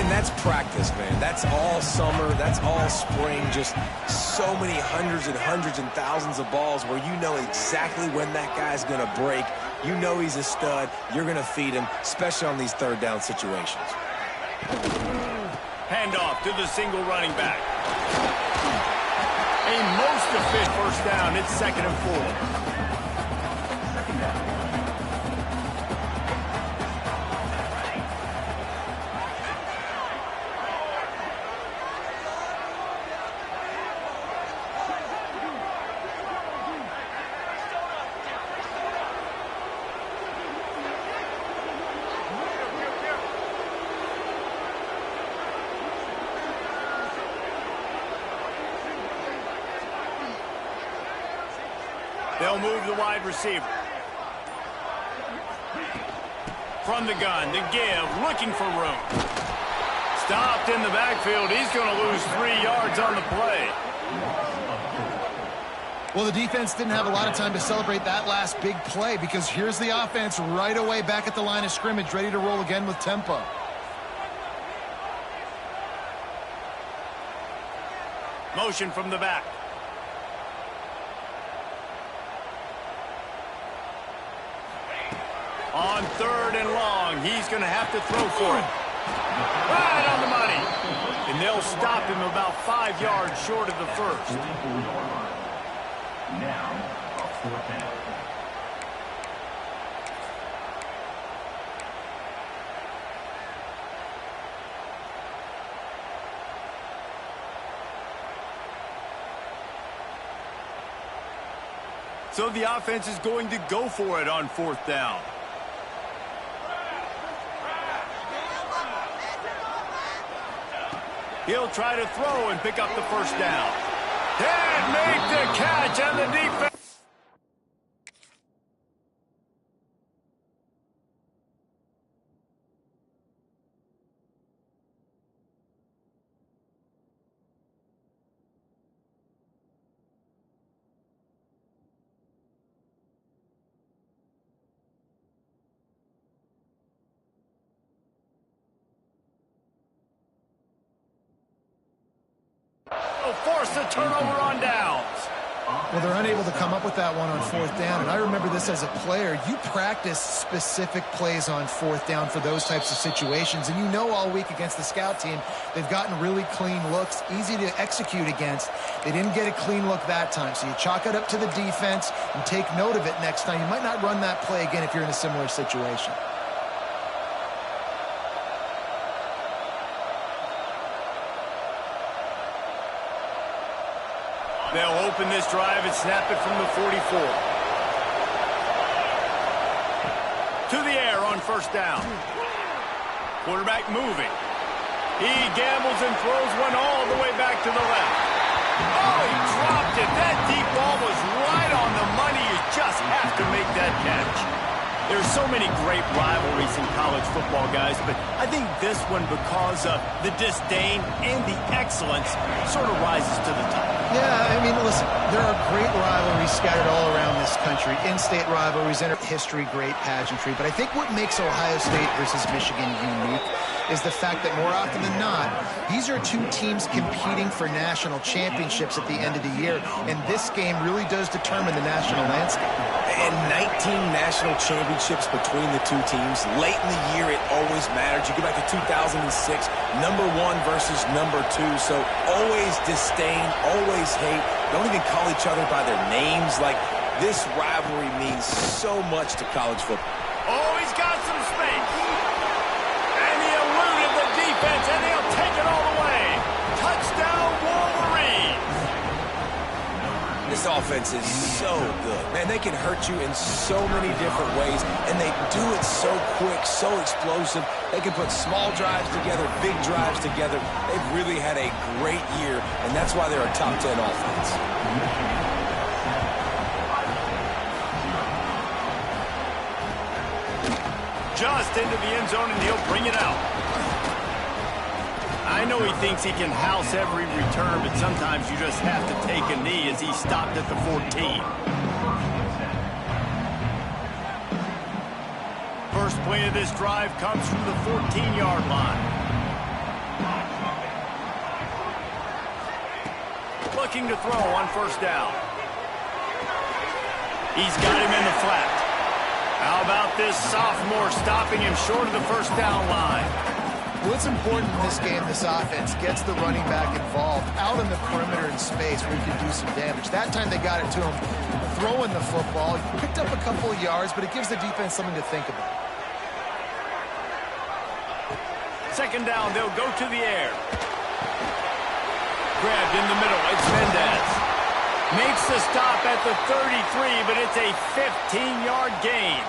And that's practice, man. That's all summer. That's all spring. Just so many hundreds and thousands of balls where you know exactly when that guy's going to break. You know he's a stud. You're going to feed him, especially on these third down situations. Handoff to the single running back. A most efficient first down. It's 2nd and 4. They'll move the wide receiver. From the gun, the give, looking for room. Stopped in the backfield. He's going to lose 3 yards on the play. Well, the defense didn't have a lot of time to celebrate that last big play because here's the offense right away back at the line of scrimmage, ready to roll again with tempo. Motion from the back. On 3rd and long, he's going to have to throw for it. Right on the money. And they'll stop him about 5 yards short of the first. Now, a 4th down. So the offense is going to go for it on 4th down. He'll try to throw and pick up the first down. And make the catch on the defense. Force a turnover on downs. Well, they're unable to come up with that one on 4th down, and I remember this as a player. You practice specific plays on 4th down for those types of situations, and you know all week against the scout team, they've gotten really clean looks, easy to execute against. They didn't get a clean look that time, so you chalk it up to the defense and take note of it next time. You might not run that play again if you're in a similar situation. They'll open this drive and snap it from the 44. To the air on 1st down. Quarterback moving. He gambles and throws one all the way back to the left. Oh, he dropped it. That deep ball was right on the money. You just have to make that catch. There's so many great rivalries in college football, guys, but I think this one, because of the disdain and the excellence, sort of rises to the top. Yeah, I mean, listen, there are great rivalries scattered all around this country. In-state rivalries, inter-history, great pageantry. But I think what makes Ohio State versus Michigan unique is the fact that more often than not, these are two teams competing for national championships at the end of the year. And this game really does determine the national landscape. And 19 national championships between the two teams. Late in the year, it always matters. You go back to 2006, number 1 versus number 2. So always disdain, always hate. Don't even call each other by their names. Like, this rivalry means so much to college football. Oh, he's got some space. And he eluded the defense, and he'll take it all the way. Touchdown, Wolverines. This offense is so good. Man, they can hurt you in so many different ways, and they do it so quick, so explosive. They can put small drives together, big drives together. They've really had a great year, and that's why they're a top 10 offense. Just into the end zone, and he'll bring it out. I know he thinks he can house every return, but sometimes you just have to take a knee as he stopped at the 14. First play of this drive comes from the 14-yard line. looking to throw on first down. He's got him in the flat. How about this sophomore stopping him short of the first down line? What's important in this game, this offense gets the running back involved out in the perimeter in space where he can do some damage. That time they got it to him throwing the football. He picked up a couple of yards, but it gives the defense something to think about. Second down, they'll go to the air. Grabbed in the middle, it's Mendez. Makes the stop at the 33, but it's a 15-yard gain.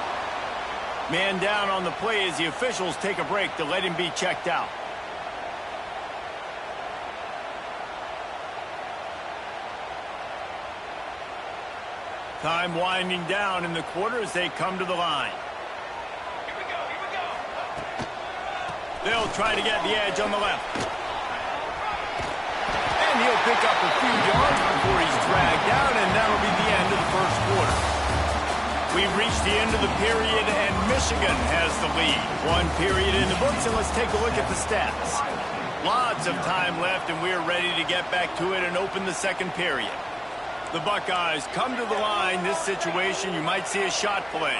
Man down on the play as the officials take a break to let him be checked out. Time winding down in the quarter as they come to the line. Here we go. They'll try to get the edge on the left. And he'll pick up a few yards before he's dragged down, and that'll be the end of the first quarter. We've reached the end of the period, and Michigan has the lead. One period in the books, and let's take a look at the stats. Lots of time left, and we're ready to get back to it and open the second period. The Buckeyes come to the line. This situation, you might see a shot play.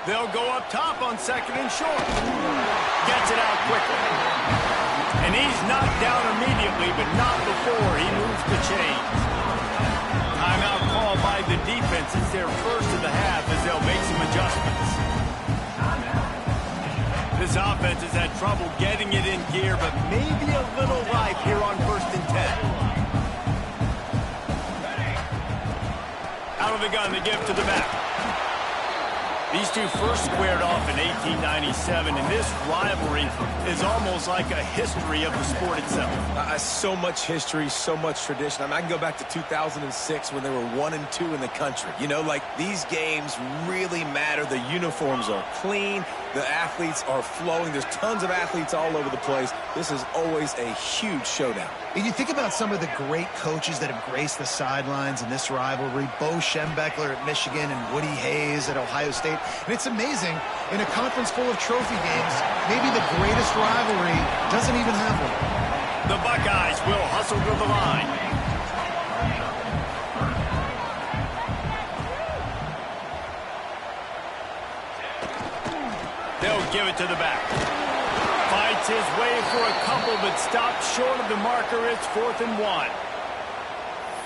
They'll go up top on second and short. Gets it out quickly. And he's knocked down immediately, but not before he moves the chains. Timeout call by the defense. It's their first of the half as they'll make some adjustments. This offense has had trouble getting it in gear, but maybe a little life here on 1st and 10. Out of the gun, they give to the back. These two first squared off in 1897, and this rivalry is almost like a history of the sport itself. So much history, so much tradition. I mean, I can go back to 2006 when they were 1-2 in the country. You know, like, these games really matter. The uniforms are clean. The athletes are flowing. There's tons of athletes all over the place. This is always a huge showdown. And you think about some of the great coaches that have graced the sidelines in this rivalry. Bo Schembechler at Michigan and Woody Hayes at Ohio State. And it's amazing, in a conference full of trophy games, maybe the greatest rivalry doesn't even have one. The Buckeyes will hustle to the line. They'll give it to the back. Fights his way for a couple, but stopped short of the marker. It's 4th and 1.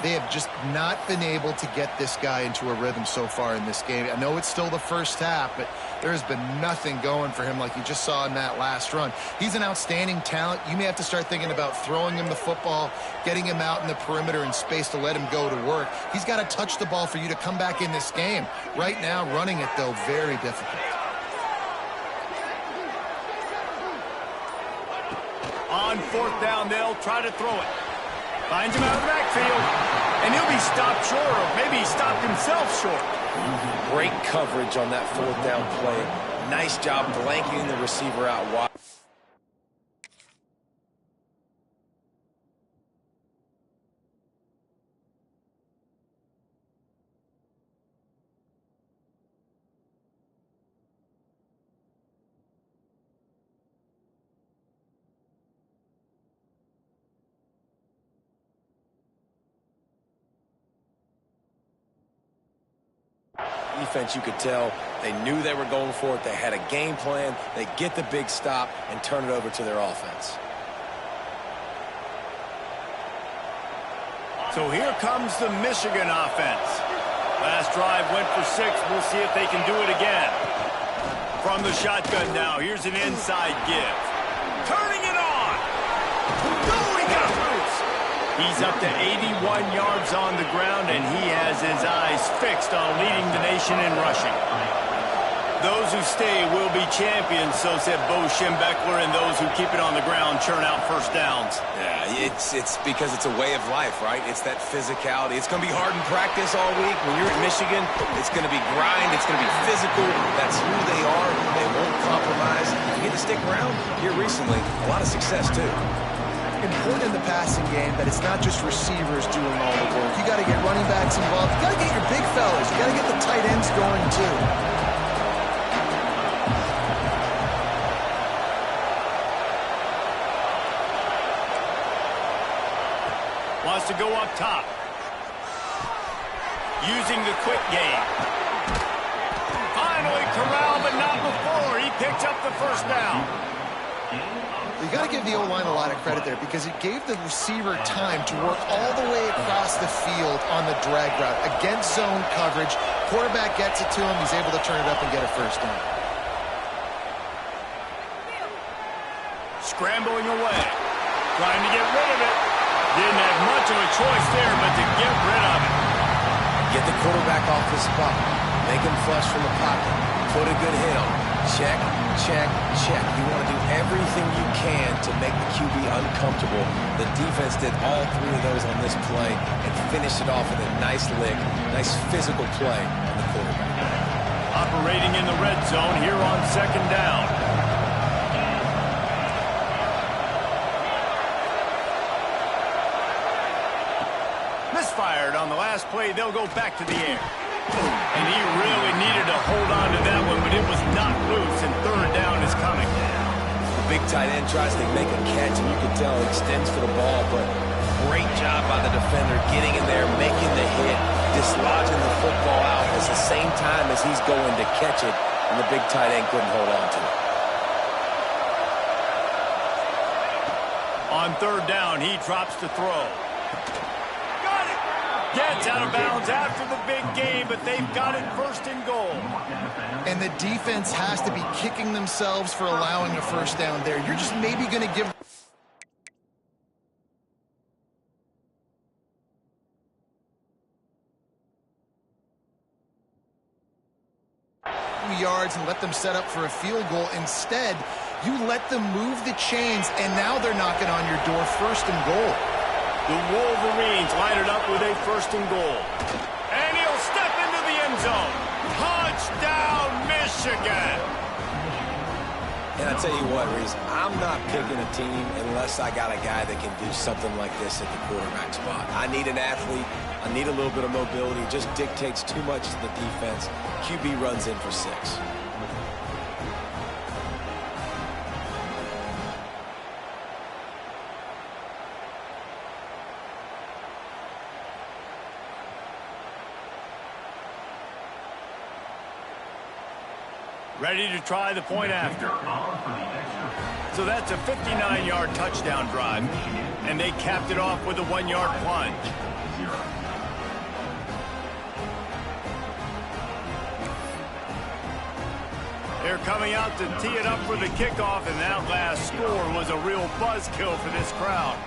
They have just not been able to get this guy into a rhythm so far in this game. I know it's still the first half, but there has been nothing going for him like you just saw in that last run. He's an outstanding talent. You may have to start thinking about throwing him the football, getting him out in the perimeter in space to let him go to work. He's got to touch the ball for you to come back in this game. Right now, running it, though, very difficult. On 4th down, they'll try to throw it. Finds him out of the backfield. And he'll be stopped short, or maybe he stopped himself short. Great coverage on that 4th down play. Nice job blanketing the receiver out wide. Defense, you could tell they knew they were going for it. They had a game plan. They get the big stop and turn it over to their offense. So here comes the Michigan offense. Last drive went for 6. We'll see if they can do it again. From the shotgun now, here's an inside give. Turning it on. Oh, he got loose. He's up to 81 yards on the ground, and he has his eyes fixed on leading the nation in rushing. Those who stay will be champions, so said Bo Schembechler, and those who keep it on the ground churn out first downs. Yeah, it's because it's a way of life, right? It's that physicality. It's going to be hard in practice all week. When you're at Michigan, it's going to be grind. It's going to be physical. That's who they are. They won't compromise. You get to stick around here recently. A lot of success, too. Important in the passing game that it's not just receivers doing all the work. You got to get running backs involved. You got to get your big fellas. You got to get the tight ends going too. to go up top. Using the quick game. Finally corralled, but not before. He picked up the first down. You got to give the O-line a lot of credit there because it gave the receiver time to work all the way across the field on the drag route. Against zone coverage, quarterback gets it to him. He's able to turn it up and get a first down. Scrambling away. Trying to get rid of it. Didn't have much of a choice there, but to get rid of it. Get the quarterback off the spot. Make him flush from the pocket. Put a good hit on him. Check, check, check. You want to do everything you can to make the QB uncomfortable. The defense did all three of those on this play and finished it off with a nice lick, nice physical play on the quarterback. Operating in the red zone here on second down. Misfired on the last play. They'll go back to the air. And he really needed to hold on to that one, but it was not loose, and third down is coming. The big tight end tries to make a catch, and you can tell he extends for the ball, but great job by the defender getting in there, making the hit, dislodging the football out at the same time as he's going to catch it, and the big tight end couldn't hold on to it. On third down, he drops to throw. Gets out of bounds after the big game, but they've got it first and goal. And the defense has to be kicking themselves for allowing a first down there. You're just maybe going to give yards and let them set up for a field goal. Instead, you let them move the chains, and now they're knocking on your door first and goal. The Wolverines line it up with a first and goal. And he'll step into the end zone. Touchdown, Michigan! And I tell you what, Reese, I'm not picking a team unless I got a guy that can do something like this at the quarterback spot. I need an athlete. I need a little bit of mobility. It just dictates too much to the defense. QB runs in for 6. Ready to try the point after. So that's a 59-yard touchdown drive. And they capped it off with a 1-yard plunge. They're coming out to tee it up for the kickoff, and that last score was a real buzzkill for this crowd.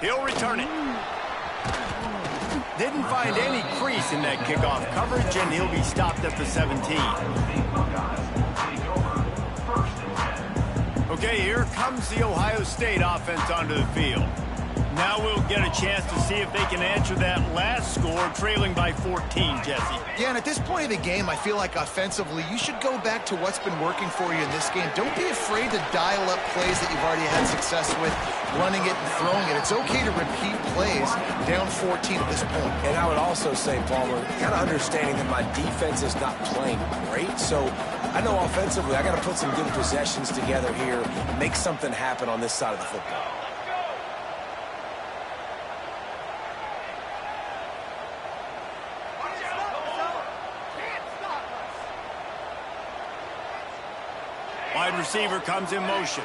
He'll return it. Didn't find any crease in that kickoff coverage, and he'll be stopped at the 17. Okay, here comes the Ohio State offense onto the field. Now we'll get a chance to see if they can answer that last score, trailing by 14, Jesse. Yeah, and at this point of the game, I feel like offensively, you should go back to what's been working for you in this game. Don't be afraid to dial up plays that you've already had success with, running it and throwing it. It's okay to repeat plays down 14 at this point. And I would also say, Palmer, kind of understanding that my defense is not playing great, so I know offensively I got to put some good possessions together here, make something happen on this side of the football. Wide receiver comes in motion.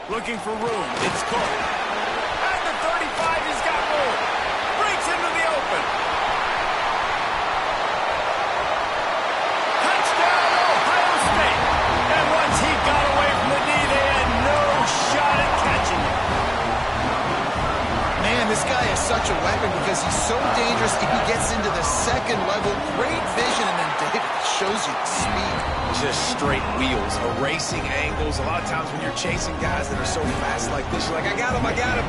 Looking for room. It's Cook. At the 35, he's got room. Breaks into the open. Touchdown, Ohio State. And once he got away from the knee, they had no shot at catching him. Man, this guy is such a weapon because he's so dangerous. If he gets into the second level, great vision, and then David shows you the speed. Just straight wheels, erasing angles. A lot of times when you're chasing guys that are so fast like this, you're like, I got him, I got him.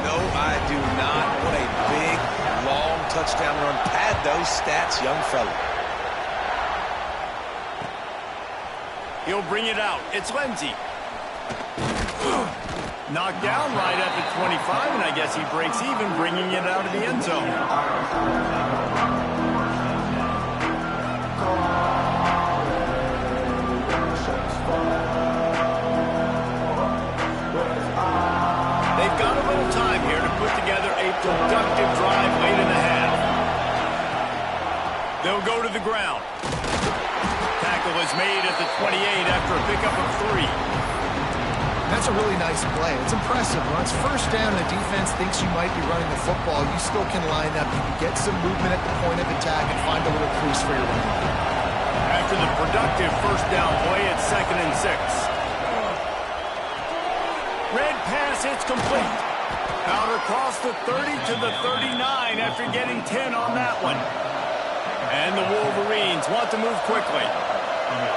No, I do not. What a big, long touchdown run. Pad those stats, young fella. He'll bring it out. It's Lindsey. Knocked down right at the 25, and I guess he breaks even, bringing it out of the end zone. They've got a little time here to put together a productive drive late in the half. They'll go to the ground. Tackle is made at the 28 after a pickup of 3. That's a really nice play. It's impressive. When it's first down and the defense thinks you might be running the football, you still can line up. You can get some movement at the point of attack and find a little crease for your running back. After the productive first down play, it's 2nd and 6. Red pass, it's complete. Out across the 30 to the 39 after getting 10 on that one. And the Wolverines want to move quickly.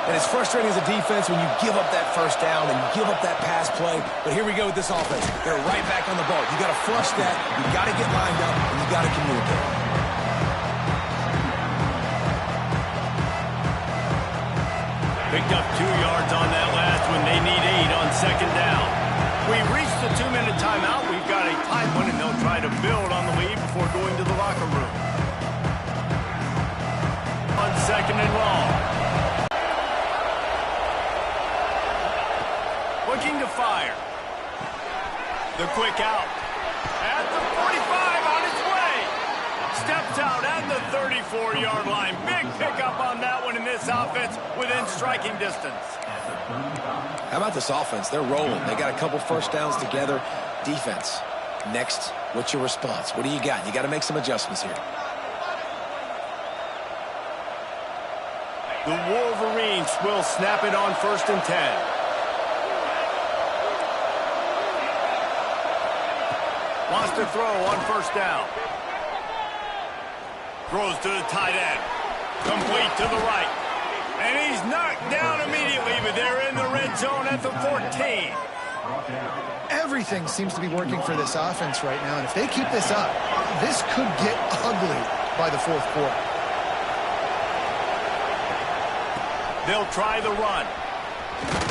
And it's frustrating as a defense when you give up that first down and you give up that pass play. But here we go with this offense. They're right back on the ball. You got to flush that. You got to get lined up, and you got to communicate. Picked up 2 yards on that last one. They need 8 on 2nd down. We've reached the 2-minute timeout. We've got a tight one, and they'll try to build on the lead before going to the locker room. On 2nd and long. Looking to fire. The quick out. At the 45, on its way. Steps out at the 34-yard line. Big pickup on that one in this offense within striking distance. How about this offense? They're rolling. They got a couple first downs together. Defense. Next, what's your response? What do you got? You got to make some adjustments here. The Wolverines will snap it on 1st and 10. Wants to throw on 1st down. Throws to the tight end. Complete to the right. And he's knocked down immediately, but they're in the red zone at the 14. Everything seems to be working for this offense right now, and if they keep this up, this could get ugly by the 4th quarter. They'll try the run.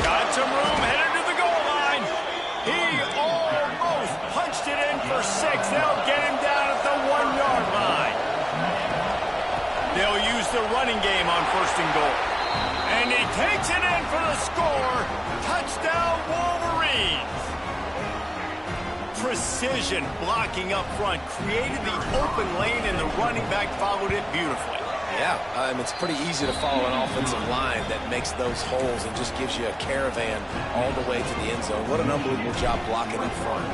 Got some room, headed to the goal line. He almost punched it in for 6. They'll get him down at the 1-yard line. They'll use the running game on 1st and goal. And he takes it in for the score. Touchdown, Wolverines. Precision blocking up front created the open lane, and the running back followed it beautifully. Yeah, it's pretty easy to follow an offensive line that makes those holes and just gives you a caravan all the way to the end zone. What an unbelievable job blocking up front.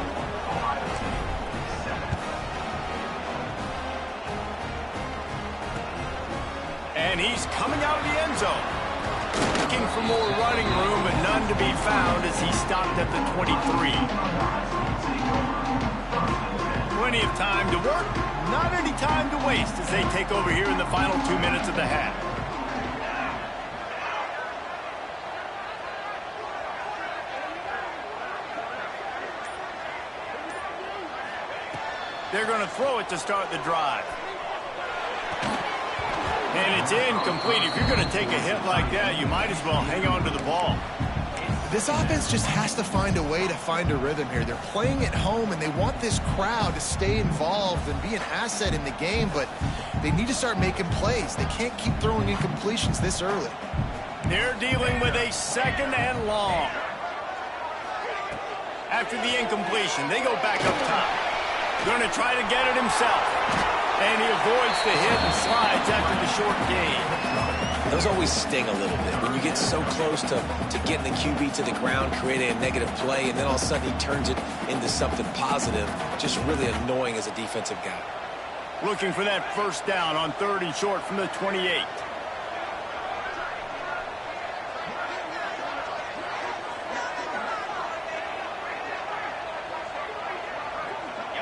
And he's coming out of the end zone. Looking for more running room, but none to be found as he stopped at the 23. Plenty of time to work, not any time to waste as they take over here in the final 2 minutes of the half. They're going to throw it to start the drive. And it's incomplete. If you're going to take a hit like that, you might as well hang on to the ball. This offense just has to find a way to find a rhythm here. They're playing at home, and they want this crowd to stay involved and be an asset in the game, but they need to start making plays. They can't keep throwing incompletions this early. They're dealing with a 2nd and long. After the incompletion, they go back up top. Going to try to get it himself. And he avoids the hit and slides after the short gain. Those always sting a little bit. When you get so close to getting the QB to the ground, creating a negative play, and then all of a sudden he turns it into something positive, just really annoying as a defensive guy. Looking for that first down on 3rd and short from the 28.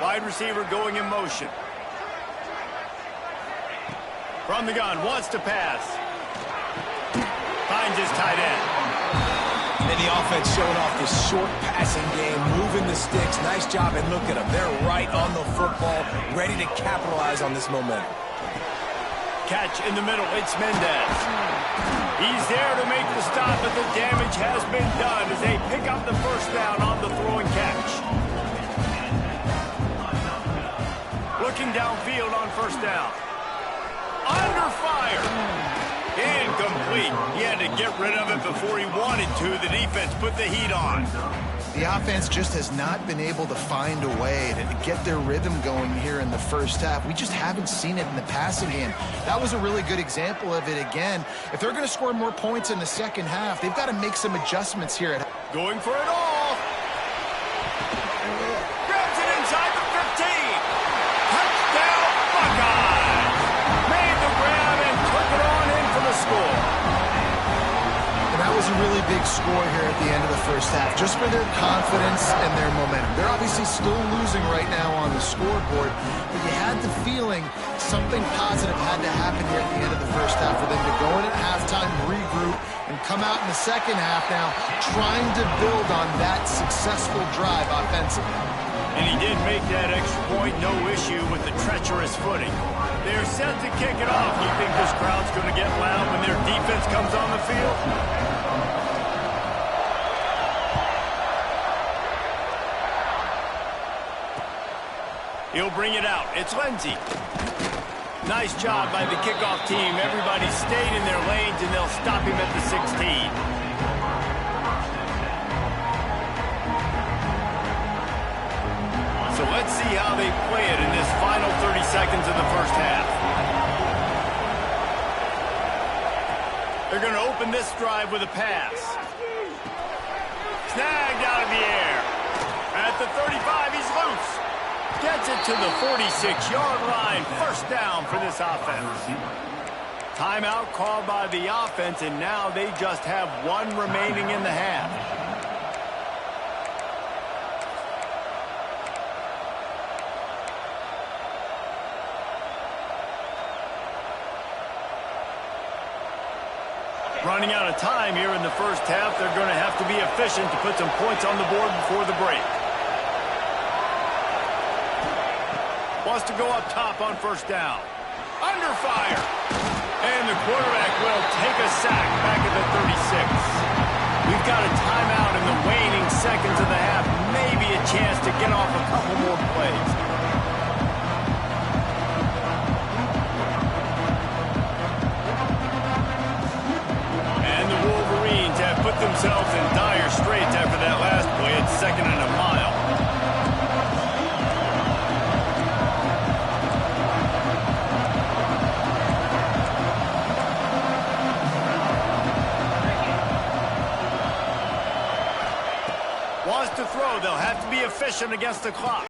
Wide receiver going in motion. From the gun, wants to pass. Finds his tight end. And the offense showing off this short passing game, moving the sticks. Nice job, and look at them. They're right on the football, ready to capitalize on this momentum. Catch in the middle, it's Mendez. He's there to make the stop, but the damage has been done as they pick up the first down on the throw and catch. Looking downfield on 1st down. Under fire. Incomplete. He had to get rid of it before he wanted to. The defense put the heat on. The offense just has not been able to find a way to get their rhythm going here in the first half. We just haven't seen it in the passing game. That was a really good example of it again. If they're going to score more points in the second half, they've got to make some adjustments here. Going for it all. Grabs it inside the 15. Touchdown, Buckeyes. Made the grab and took it on in for the score. And that was a really big score here at the end of the first half, just for their confidence and their momentum. They're obviously still losing right now on the scoreboard, but you had the feeling something positive had to happen here at the end of the first half for them to go in at halftime, regroup, and come out in the second half now trying to build on that successful drive offensively. And he did make that extra point, no issue with the treacherous footing. They're set to kick it off. You think this crowd's going to get loud when their defense comes on the field? He'll bring it out. It's Lindsey. Nice job by the kickoff team. Everybody stayed in their lanes, and they'll stop him at the 16. So let's see how they play it in this final 30 seconds of the first half. They're going to open this drive with a pass. Snagged out of the air. At the 35, he's loose. Gets it to the 46-yard line. First down for this offense. Timeout called by the offense, and now they just have one remaining in the half. Running out of time here in the first half. They're going to have to be efficient to put some points on the board before the break. Wants to go up top on first down. Under fire. And the quarterback will take a sack back at the 36. We've got a timeout in the waning seconds of the half. Maybe a chance to get off a couple more plays. Put themselves in dire straits after that last play. It's second and a mile. Wants to throw. They'll have to be efficient against the clock.